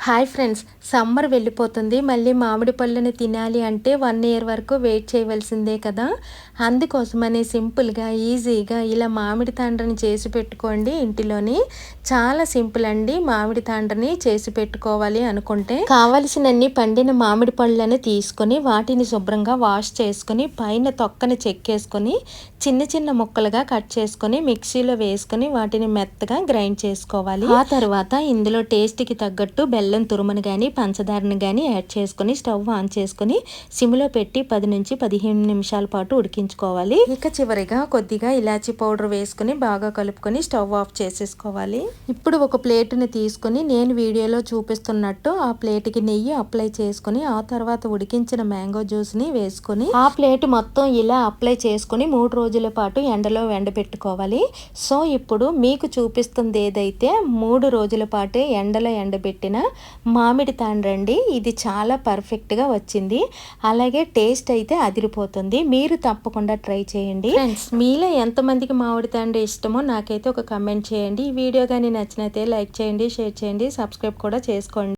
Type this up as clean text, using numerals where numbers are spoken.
Hi friends, summer వెళ్ళిపోతుంది. మళ్ళీ మామిడి పళ్ళని తినాలి అంటే 1 ఇయర్ వరకు వెయిట్ చేయవలసిందే కదా. అందుకోసమని సింపుల్గా ఈజీగా ఇలా మామిడి తాండ్రని చేసి పెట్టుకోండి. ఇంటిలోని చాలా సింపుల్ అండి. మామిడి తాండ్రని చేసి పెట్టుకోవాలి అనుకుంటే కావలసినన్ని పండిన మామిడి పళ్ళని తీసుకొని వాటిని శుభ్రంగా వాష్ చేసుకొని పైన తొక్కని చెక్కేసుకొని చిన్న చిన్న ముక్కలుగా కట్ చేసుకొని మిక్సీలో వేసుకొని వాటిని మెత్తగా గ్రైండ్ చేసుకోవాలి. ఆ తర్వాత ఇందులో టేస్ట్కి తగ్గట్టు బెల్లం తురుమును కానీ పంచదారని కానీ యాడ్ చేసుకొని స్టవ్ ఆన్ చేసుకొని సిమ్లో పెట్టి 10 నుంచి 15 నిమిషాల పాటు ఉడికించుకోవాలి. ఇక చివరిగా కొద్దిగా ఇలాచీ పౌడర్ వేసుకొని బాగా కలుపుకొని స్టవ్ ఆఫ్ చేసేసుకోవాలి. ఇప్పుడు ఒక ప్లేట్ని తీసుకొని నేను వీడియోలో చూపిస్తున్నట్టు ఆ ప్లేట్కి నెయ్యి అప్లై చేసుకొని ఆ తర్వాత ఉడికించిన మ్యాంగో జ్యూస్ని వేసుకొని ఆ ప్లేట్ మొత్తం ఇలా అప్లై చేసుకొని 3 రోజుల పాటు ఎండలో ఎండబెట్టుకోవాలి. సో ఇప్పుడు మీకు చూపిస్తుంది ఏదైతే 3 రోజుల పాటు ఎండలో ఎండబెట్టిన మామిడి తాండ్రండి. ఇది చాలా పర్ఫెక్ట్గా వచ్చింది. అలాగే టేస్ట్ అయితే అదిరిపోతుంది. మీరు తప్పకుండా ట్రై చేయండి. ఫ్రెండ్స్, మీలో ఎంతమందికి మామిడి తాండ్ర ఇష్టమో నాకైతే ఒక కమెంట్ చేయండి. ఈ వీడియో కానీ నచ్చినైతే లైక్ చేయండి, షేర్ చేయండి, సబ్స్క్రైబ్ కూడా చేసుకోండి.